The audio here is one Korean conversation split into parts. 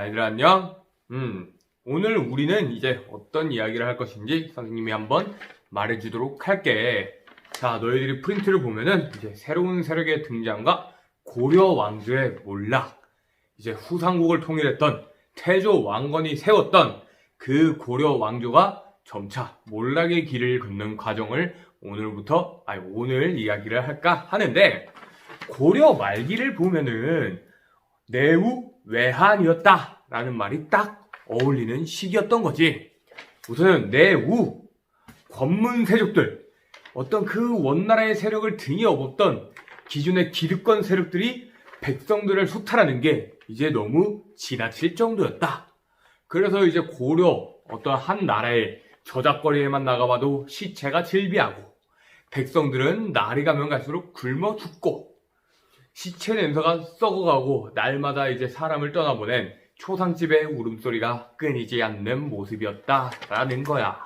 아이들 안녕. 오늘 우리는 이제 어떤 이야기를 할 것인지 선생님이 한번 말해주도록 할게. 자, 너희들이 프린트를 보면은 이제 새로운 세력의 등장과 고려 왕조의 몰락, 이제 후삼국을 통일했던 태조 왕건이 세웠던 그 고려 왕조가 점차 몰락의 길을 걷는 과정을 오늘 이야기를 할까 하는데, 고려 말기를 보면은 내우 외한이었다 라는 말이 딱 어울리는 시기였던 거지. 우선은 내우, 권문세족들, 어떤 그 원나라의 세력을 등에 업었던 기존의 기득권 세력들이 백성들을 소탈하는 게 이제 너무 지나칠 정도였다. 그래서 이제 고려 어떤 한 나라의 저작거리에만 나가봐도 시체가 질비하고, 백성들은 날이 가면 갈수록 굶어 죽고, 시체 냄새가 썩어가고 날마다 이제 사람을 떠나보낸 초상집의 울음소리가 끊이지 않는 모습이었다라는 거야.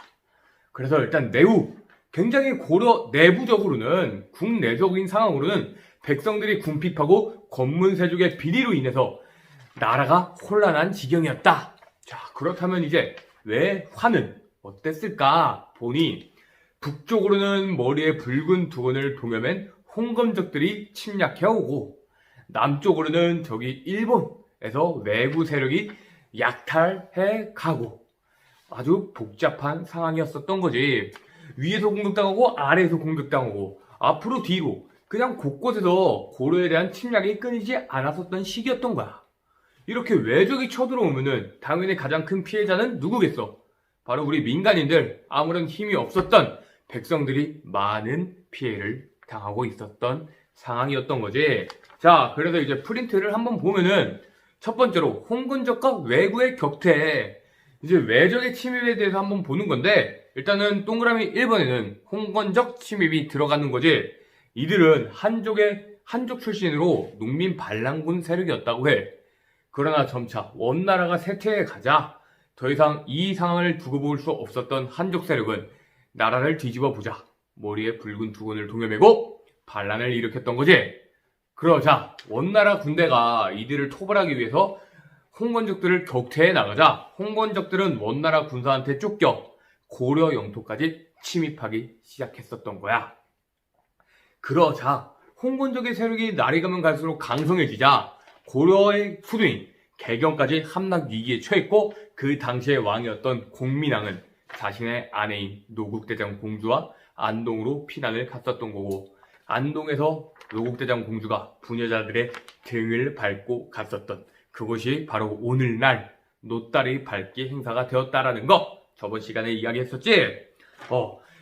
그래서 일단 내후, 굉장히 고려 내부적으로는, 국내적인 상황으로는 백성들이 궁핍하고 권문세족의 비리로 인해서 나라가 혼란한 지경이었다. 자, 그렇다면 이제 외환은 어땠을까 보니, 북쪽으로는 머리에 붉은 두건을 동여맨 홍건적들이 침략해오고, 남쪽으로는 저기 일본에서 외부 세력이 약탈해 가고, 아주 복잡한 상황이었었던 거지. 위에서 공격당하고 아래에서 공격당하고 앞으로 뒤로 그냥 곳곳에서 고려에 대한 침략이 끊이지 않았었던 시기였던 거야. 이렇게 외적이 쳐들어오면은 당연히 가장 큰 피해자는 누구겠어? 바로 우리 민간인들, 아무런 힘이 없었던 백성들이 많은 피해를 당하고 있었던 상황이었던 거지. 자, 그래서 이제 프린트를 한번 보면은 첫 번째로 홍건적과 외구의 격퇴, 이제 외적의 침입에 대해서 한번 보는 건데, 일단은 동그라미 1번에는 홍건적 침입이 들어가는 거지. 이들은 한족 출신으로 농민 반란군 세력이었다고 해. 그러나 점차 원나라가 쇠퇴해 가자 더 이상 이 상황을 두고 볼 수 없었던 한족 세력은 나라를 뒤집어 보자 머리에 붉은 두건을 동여매고 반란을 일으켰던 거지. 그러자 원나라 군대가 이들을 토벌하기 위해서 홍건적들을 격퇴해 나가자 홍건적들은 원나라 군사한테 쫓겨 고려 영토까지 침입하기 시작했었던 거야. 그러자 홍건적의 세력이 날이 가면 갈수록 강성해지자 고려의 수도인 개경까지 함락 위기에 처했고, 그 당시의 왕이었던 공민왕은 자신의 아내인 노국대장 공주와 안동으로 피난을 갔었던 거고, 안동에서 노국대장 공주가 부녀자들의 등을 밟고 갔었던 그곳이 바로 오늘날 노다리 밟기 행사가 되었다라는 거 저번 시간에 이야기했었지.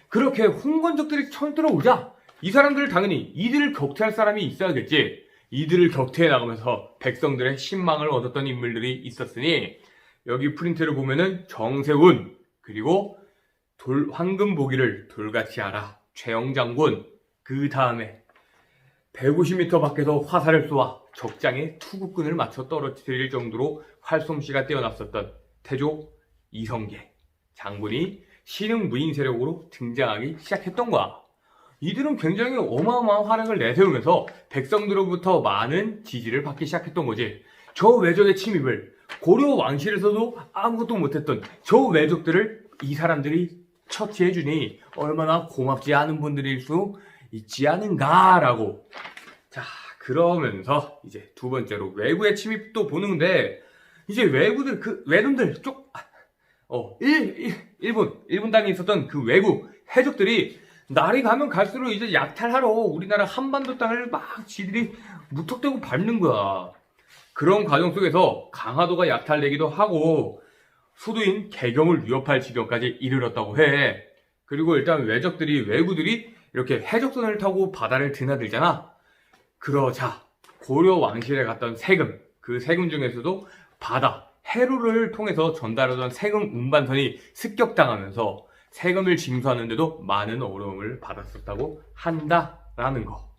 그렇게 홍건적들이 쳐들어오자 이 사람들 당연히 이들을 격퇴할 사람이 있어야겠지. 이들을 격퇴해 나가면서 백성들의 신망을 얻었던 인물들이 있었으니, 여기 프린트를 보면은 정세운, 그리고 황금보기를 돌같이 알아 최영장군, 그 다음에 150m 밖에서 화살을 쏘아 적장에 투구끈을 맞춰 떨어뜨릴 정도로 활솜씨가 뛰어났었던 태조 이성계 장군이 신흥 무인 세력으로 등장하기 시작했던 거야. 이들은 굉장히 어마어마한 활약을 내세우면서 백성들로부터 많은 지지를 받기 시작했던 거지. 저 외적의 침입을 고려 왕실에서도 아무것도 못했던 저 외적들을 이 사람들이 처치해주니 얼마나 고맙지 않은 분들일 수 있지 않은가라고. 자, 그러면서 이제 두 번째로 외구의 침입도 보는데, 이제 외놈들 일본 땅에 있었던 그 외구 해적들이 날이 가면 갈수록 이제 약탈하러 우리나라 한반도 땅을 막 지들이 무턱대고 밟는 거야. 그런 과정 속에서 강화도가 약탈되기도 하고 수도인 개경을 위협할 지경까지 이르렀다고 해. 그리고 일단 외구들이 이렇게 해적선을 타고 바다를 드나들잖아. 그러자 고려 왕실에 갔던 세금, 그 세금 중에서도 해로를 통해서 전달하던 세금 운반선이 습격당하면서 세금을 징수하는데도 많은 어려움을 받았었다고 한다라는 거.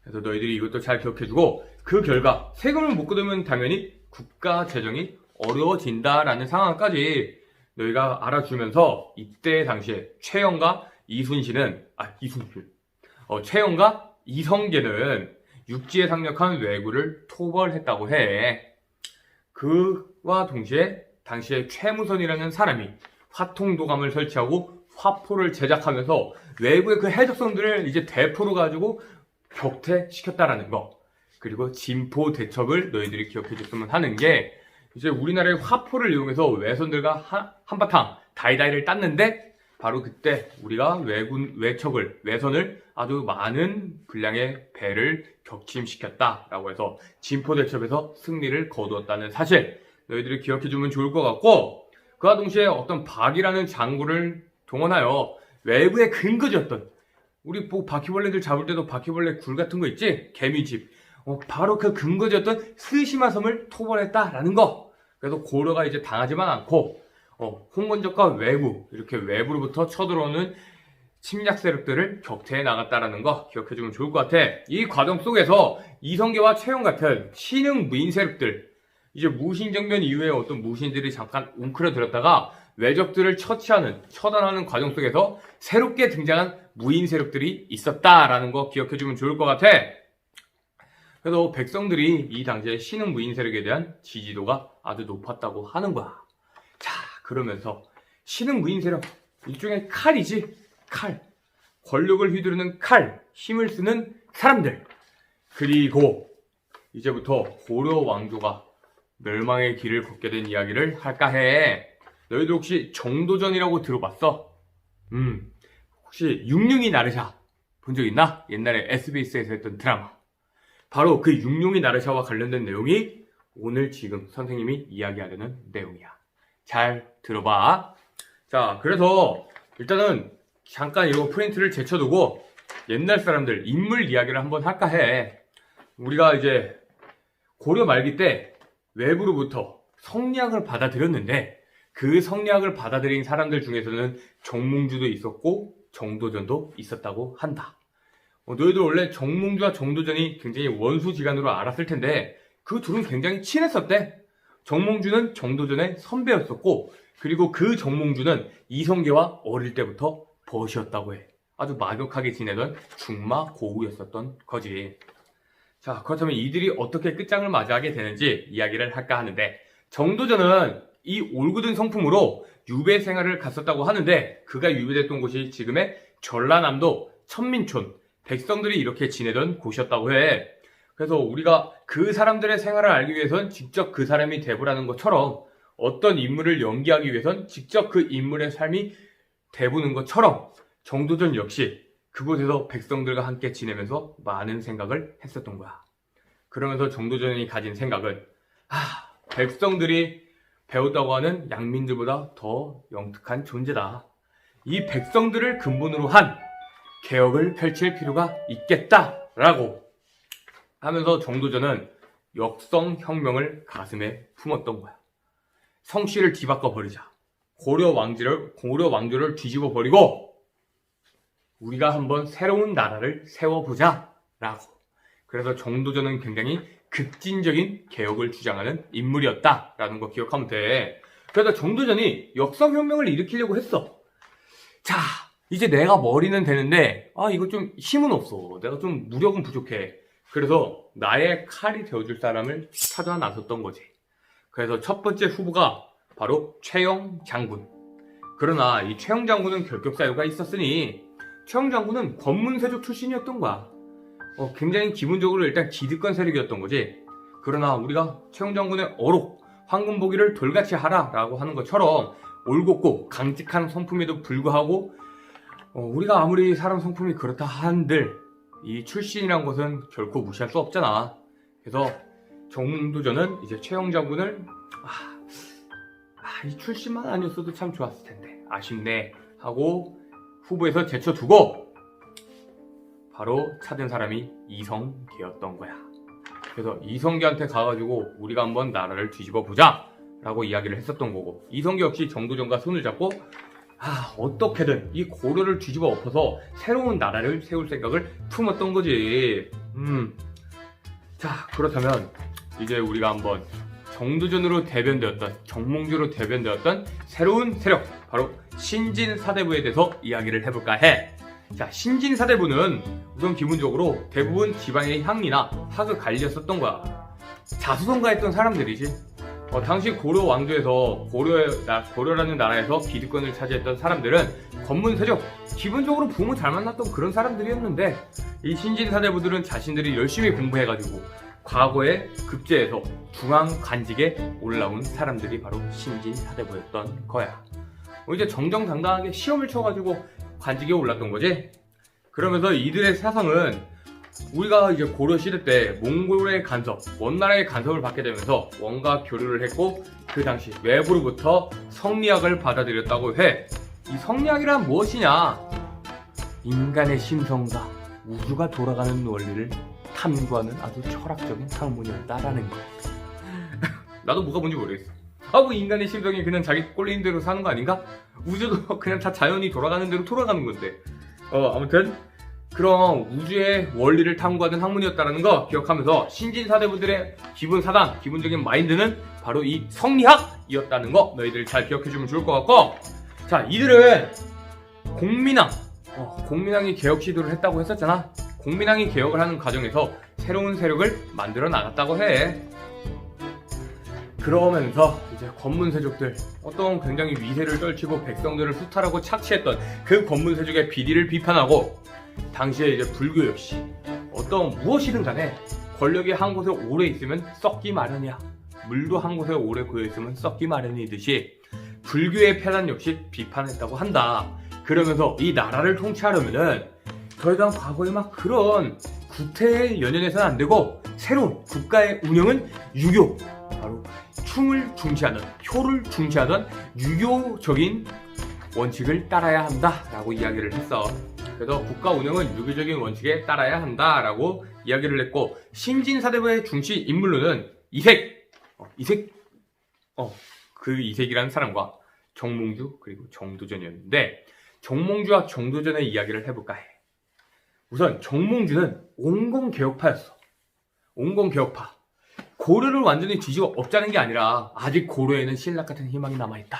그래서 너희들이 이것도 잘 기억해주고, 그 결과 세금을 못 걷으면 당연히 국가 재정이 어려워진다라는 상황까지 너희가 알아주면서, 이때 당시에 최영과 이성계는 육지에 상륙한 왜구를 토벌했다고 해. 그와 동시에 당시에 최무선이라는 사람이 화통도감을 설치하고 화포를 제작하면서 외부의 그 해적선들을 이제 대포로 가지고 격퇴시켰다라는 거. 그리고 진포 대첩을 너희들이 기억해줬으면 하는 게, 이제 우리나라의 화포를 이용해서 외선들과 한바탕 다이다이를 땄는데, 바로 그때 우리가 외선을 아주 많은 분량의 배를 격침시켰다라고 해서 진포 대첩에서 승리를 거두었다는 사실, 너희들이 기억해주면 좋을 것 같고, 그와 동시에 어떤 박이라는 장구를 동원하여 외부의 근거지였던, 우리 바퀴벌레들 잡을 때도 바퀴벌레 굴 같은 거 있지? 개미집. 바로 그 근거지였던 스시마 섬을 토벌했다라는 거. 그래서 고려가 이제 당하지만 않고, 홍건적과 외부, 이렇게 외부로부터 쳐들어오는 침략 세력들을 격퇴해 나갔다라는 거 기억해주면 좋을 것 같아. 이 과정 속에서 이성계와 최영 같은 신흥 무인 세력들, 이제 무신정변 이후에 어떤 무신들이 잠깐 웅크려들었다가 외적들을 처단하는 과정 속에서 새롭게 등장한 무인 세력들이 있었다라는 거 기억해주면 좋을 것 같아. 그래서 백성들이 이 당시에 신흥 무인 세력에 대한 지지도가 아주 높았다고 하는 거야. 자, 그러면서 신흥 무인 세력, 일종의 칼이지. 칼. 권력을 휘두르는 칼, 힘을 쓰는 사람들. 그리고 이제부터 고려 왕조가 멸망의 길을 걷게 된 이야기를 할까 해. 너희들 혹시 정도전이라고 들어봤어? 혹시 육룡이 나르샤 본 적 있나? 옛날에 SBS에서 했던 드라마. 바로 그 육룡이 나르샤와 관련된 내용이 오늘 지금 선생님이 이야기하려는 내용이야. 잘 들어봐. 자, 그래서 일단은 잠깐 이거 프린트를 제쳐두고 옛날 사람들 인물 이야기를 한번 할까 해. 우리가 이제 고려 말기 때 외부로부터 성리학을 받아들였는데, 그 성리학을 받아들인 사람들 중에서는 정몽주도 있었고 정도전도 있었다고 한다. 너희들 원래 정몽주와 정도전이 굉장히 원수지간으로 알았을 텐데, 그 둘은 굉장히 친했었대. 정몽주는 정도전의 선배였었고, 그리고 그 정몽주는 이성계와 어릴 때부터 벗이었다고 해. 아주 막역하게 지내던 중마 고우였었던 거지. 자, 그렇다면 이들이 어떻게 끝장을 맞이하게 되는지 이야기를 할까 하는데, 정도전은 이 올고든 성품으로 유배 생활을 갔었다고 하는데, 그가 유배됐던 곳이 지금의 전라남도 천민촌, 백성들이 이렇게 지내던 곳이었다고 해. 그래서 우리가 그 사람들의 생활을 알기 위해선 직접 그 사람이 대보라는 것처럼, 어떤 인물을 연기하기 위해선 직접 그 인물의 삶이 대보는 것처럼, 정도전 역시 그곳에서 백성들과 함께 지내면서 많은 생각을 했었던 거야. 그러면서 정도전이 가진 생각은, 백성들이 배웠다고 하는 양민들보다 더 영특한 존재다. 이 백성들을 근본으로 한 개혁을 펼칠 필요가 있겠다라고 하면서 정도전은 역성혁명을 가슴에 품었던 거야. 성씨를 뒤바꿔 버리자. 고려 왕조를 뒤집어 버리고 우리가 한번 새로운 나라를 세워보자 라고. 그래서 정도전은 굉장히 급진적인 개혁을 주장하는 인물이었다라는 거 기억하면 돼. 그래서 정도전이 역성혁명을 일으키려고 했어. 자, 이제 내가 머리는 되는데 이거 좀 힘은 없어. 내가 좀 무력은 부족해. 그래서 나의 칼이 되어줄 사람을 찾아 나섰던 거지. 그래서 첫 번째 후보가 바로 최영 장군. 그러나 이 최영 장군은 결격 사유가 있었으니, 최영 장군은 권문세족 출신이었던 거야. 굉장히 기본적으로 일단 기득권 세력이었던 거지. 그러나 우리가 최영 장군의 어록, 황금보기를 돌같이 하라라고 하는 것처럼 올곧고 강직한 성품에도 불구하고 우리가 아무리 사람 성품이 그렇다 한들 이 출신이란 것은 결코 무시할 수 없잖아. 그래서 정도전은 이제 최영 장군을 이 출신만 아니었어도 참 좋았을 텐데 아쉽네 하고 후보에서 제쳐두고 바로 찾은 사람이 이성계였던 거야. 그래서 이성계한테 가가지고 우리가 한번 나라를 뒤집어 보자 라고 이야기를 했었던 거고, 이성계 역시 정도전과 손을 잡고 어떻게든 이 고려를 뒤집어 엎어서 새로운 나라를 세울 생각을 품었던 거지. 자, 그렇다면 이제 우리가 한번 정도전으로 대변되었던, 정몽주로 대변되었던 새로운 세력, 바로 신진사대부에 대해서 이야기를 해볼까 해. 자, 신진사대부는 우선 기본적으로 대부분 지방의 향리나 학을 관리했었던 거야. 자수성가했던 사람들이지. 당시 고려 왕조에서 고려라는 나라에서 기득권을 차지했던 사람들은 권문세족, 기본적으로 부모 잘 만났던 그런 사람들이었는데 이 신진사대부들은 자신들이 열심히 공부해가지고 과거에 급제해서 중앙 관직에 올라온 사람들이 바로 신진사대부였던 거야. 이제 정정당당하게 시험을 쳐가지고 관직에 올랐던 거지. 그러면서 이들의 사상은 우리가 이제 고려 시대 때 몽골의 간섭, 원나라의 간섭을 받게 되면서 원과 교류를 했고 그 당시 외부로부터 성리학을 받아들였다고 해. 이 성리학이란 무엇이냐? 인간의 심성과 우주가 돌아가는 원리를 탐구하는 아주 철학적인 학문이었다라는 거. 나도 뭐가 뭔지 모르겠어. 뭐 인간의 심성이 그냥 자기 꼴린 대로 사는 거 아닌가? 우주도 그냥 다 자연이 돌아가는 대로 돌아가는 건데. 아무튼 그런 우주의 원리를 탐구하는 학문이었다는 거 기억하면서 신진사대부들의 기본 사상, 기본적인 마인드는 바로 이 성리학이었다는 거 너희들 잘 기억해주면 좋을 것 같고, 자, 이들은 공민왕이 개혁 시도를 했다고 했었잖아. 공민왕이 개혁을 하는 과정에서 새로운 세력을 만들어 나갔다고 해. 그러면서 이제 권문세족들, 어떤 굉장히 위세를 떨치고 백성들을 수탈하고 착취했던 그 권문세족의 비리를 비판하고, 당시에 이제 불교 역시 무엇이든 간에 권력이 한 곳에 오래 있으면 썩기 마련이야. 물도 한 곳에 오래 고여 있으면 썩기 마련이듯이 불교의 폐단 역시 비판했다고 한다. 그러면서 이 나라를 통치하려면은 더 이상 과거에 막 그런 구태에 연연해서는 안 되고 새로운 국가의 운영은 유교, 바로 충을 중시하는, 효를 중시하던 유교적인 원칙을 따라야 한다라고 이야기를 했어. 그래서 국가 운영은 유교적인 원칙에 따라야 한다라고 이야기를 했고, 신진사대부의 중시 인물로는 그 이색이라는 사람과 정몽주 그리고 정도전이었는데, 정몽주와 정도전의 이야기를 해볼까 해. 우선 정몽주는 온건개혁파였어. 온건개혁파. 고려를 완전히 뒤집어 엎자는 게 아니라 아직 고려에는 신라 같은 희망이 남아있다.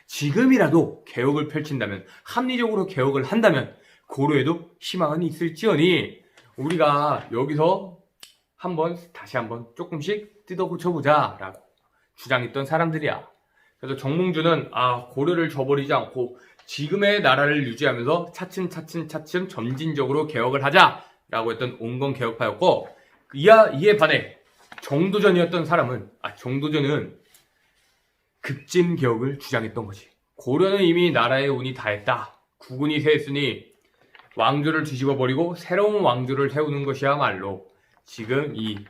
지금이라도 개혁을 펼친다면, 합리적으로 개혁을 한다면 고려에도 희망은 있을지언니 우리가 여기서 다시 한번 조금씩 뜯어 고쳐보자 라고 주장했던 사람들이야. 그래서 정몽주는 고려를 저버리지 않고 지금의 나라를 유지하면서 차츰 점진적으로 개혁을 하자라고 했던 온건개혁파였고, 이에 반해 정도전은 급진개혁을 주장했던 거지. 고려는 이미 나라의 운이 다했다. 국운이 쇠했으니 왕조를 뒤집어버리고 새로운 왕조를 세우는 것이야말로 지금 이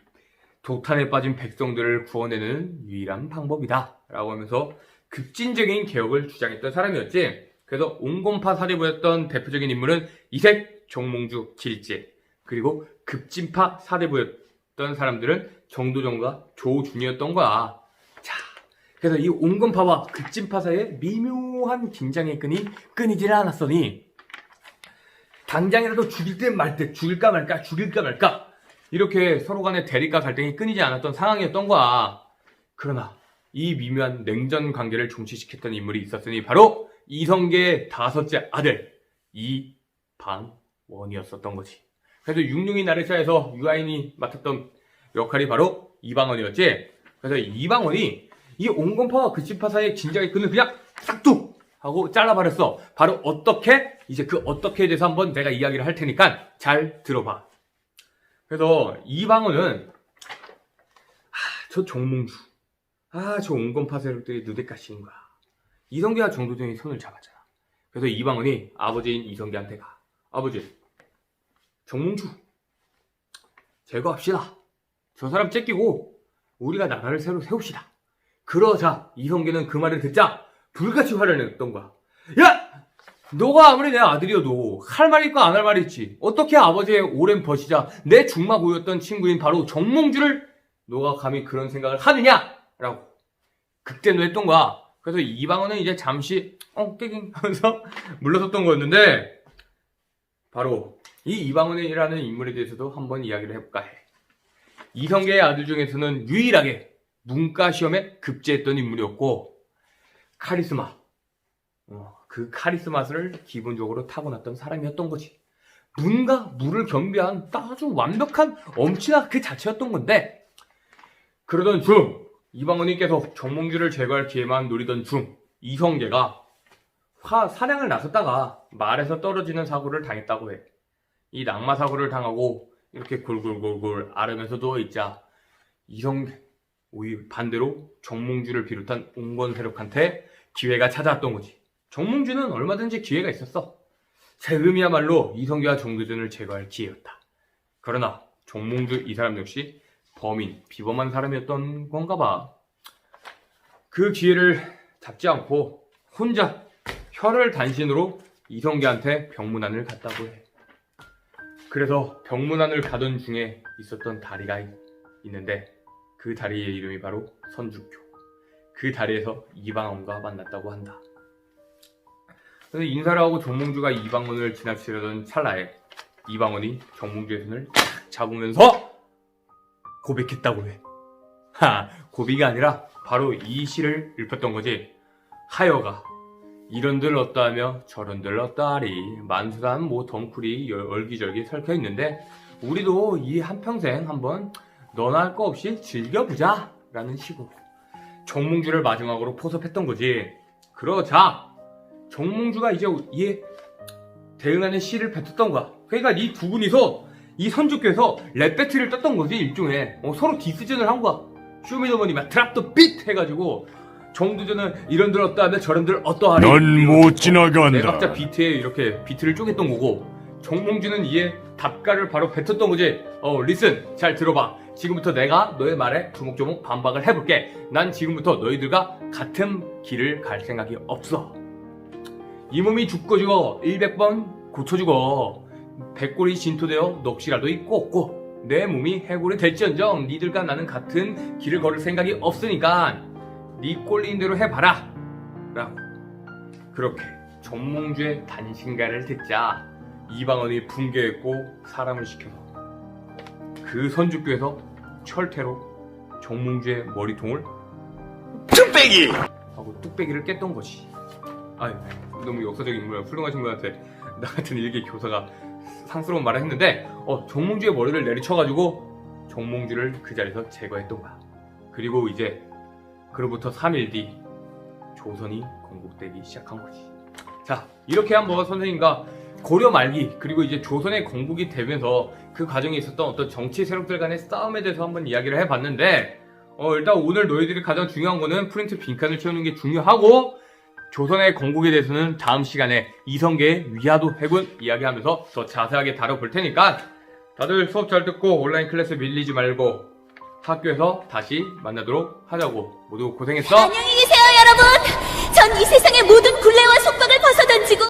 도탄에 빠진 백성들을 구원해내는 유일한 방법이다 라고 하면서 급진적인 개혁을 주장했던 사람이었지. 그래서 온건파 사대부였던 대표적인 인물은 이색, 정몽주, 길제, 그리고 급진파 사대부였던 사람들은 정도전과 조준이었던 거야. 자, 그래서 이 온건파와 급진파 사이에 미묘한 긴장의 끈이 끊이질 않았으니 당장이라도 죽일까 말까 이렇게 서로 간의 대립과 갈등이 끊이지 않았던 상황이었던 거야. 그러나 이 미묘한 냉전 관계를 종식시켰던 인물이 있었으니 바로 이성계의 다섯째 아들 이방원이었었던 거지. 그래서 육룡이 나르샤에서 유아인이 맡았던 역할이 바로 이방원이었지. 그래서 이방원이 이 온건파와 급진파 사이의 긴장의 끈을 그냥 싹둑 하고 잘라버렸어. 바로 어떻게? 이제 그 어떻게에 대해서 한번 내가 이야기를 할 테니까 잘 들어봐. 그래서 이방원은 저 정몽주, 저 온건파 세력들이 누대까시는 거야. 이성계와 정도전이 손을 잡았잖아. 그래서 이방원이 아버지인 이성계한테 가. 아버지, 정몽주 제거합시다. 저 사람 째끼고 우리가 나라를 새로 세웁시다. 그러자 이성계는 그 말을 듣자 불같이 화를 냈던 거야. 야! 너가 아무리 내 아들이어도 할 말이 있고 안 할 말이 있지. 어떻게 아버지의 오랜 버시자 내 중마고였던 친구인 바로 정몽주를 너가 감히 그런 생각을 하느냐? 라고 극대노했던 거야. 그래서 이방원은 이제 잠시 깨깅 하면서 물러섰던 거였는데, 바로 이 이방원이라는 인물에 대해서도 한번 이야기를 해볼까 해. 이성계의 아들 중에서는 유일하게 문과 시험에 급제했던 인물이었고, 카리스마, 그 카리스마를 기본적으로 타고났던 사람이었던 거지. 문과 무를 겸비한 아주 완벽한 엄친아 그 자체였던 건데, 그러던 중 이방원님께서 정몽주를 제거할 기회만 노리던 중 이성계가 사냥을 나섰다가 말에서 떨어지는 사고를 당했다고 해. 이 낙마 사고를 당하고 이렇게 골골골골 앓으면서 누워있자 오히려 반대로 정몽주를 비롯한 온건 세력한테 기회가 찾아왔던 거지. 정몽주는 얼마든지 기회가 있었어. 세금이야말로 이성계와 정두전을 제거할 기회였다. 그러나 정몽주 이 사람 역시 비범한 사람이었던 건가 봐. 그 기회를 잡지 않고 혼자 혀를 단신으로 이성계한테 병문안을 갔다고 해. 그래서 병문안을 가던 중에 있었던 다리가 있는데 그 다리의 이름이 바로 선주교. 그 다리에서 이방원과 만났다고 한다. 그래서 인사를 하고 정몽주가 이방원을 지나치려던 찰나에 이방원이 정몽주의 손을 탁 잡으면서 고백했다고 해. 고백이 아니라 바로 이 시를 읊었던 거지. 하여가 이런들 어떠하며 저런들 어떠하리 만수단 덩쿨이 얼기절기 설켜있는데 우리도 이 한평생 한번 너나 할 거 없이 즐겨보자 라는 식으로 정몽주를 마지막으로 포섭했던 거지. 그러자 정몽주가 이제 이에 대응하는 시를 뱉었던 거야. 그러니까 이 두 분이서 이 선주께서 랩 배틀을 떴던 거지. 일종의 서로 디스전을 한 거야. 쇼미더머니 막 드랍 더 빛 해가지고 정두전은 이런들 어떠하며 저런들 어떠하리 넌 못 지나간다. 네 박자 비트에 이렇게 비트를 쪼갰던 거고 정몽주는 이에 답가를 바로 뱉었던 거지. 리슨 잘 들어봐. 지금부터 내가 너의 말에 조목조목 반박을 해볼게. 난 지금부터 너희들과 같은 길을 갈 생각이 없어. 이 몸이 죽고 죽어 100번 고쳐 죽어 100골이 진토되어 넋이라도 있고 없고 내 몸이 해골이 될지언정 니들과 나는 같은 길을 걸을 생각이 없으니까 네 꼴린 대로 해봐라 라고. 그렇게 정몽주의 단신가를 듣자 이방원이 붕괴했고 사람을 시켜서 그 선주교에서 철퇴로 정몽주의 머리통을 뚝배기! 하고 뚝배기를 깼던 거지. 아유, 너무 역사적인 인물이야. 훌륭하신 분한테 나 같은 일개 교사가 상스러운 말을 했는데 정몽주의 머리를 내리쳐가지고 정몽주를 그 자리에서 제거했던 거야. 그리고 이제 그로부터 3일 뒤 조선이 건국되기 시작한 거지. 자, 이렇게 한번 선생님과 고려 말기 그리고 이제 조선의 건국이 되면서 그 과정에 있었던 어떤 정치 세력들 간의 싸움에 대해서 한번 이야기를 해봤는데 일단 오늘 너희들이 가장 중요한 거는 프린트 빈칸을 채우는 게 중요하고 조선의 건국에 대해서는 다음 시간에 이성계의 위화도 해군 이야기하면서 더 자세하게 다뤄볼 테니까 다들 수업 잘 듣고 온라인 클래스 밀리지 말고 학교에서 다시 만나도록 하자고. 모두 고생했어. 안녕히 계세요, 여러분.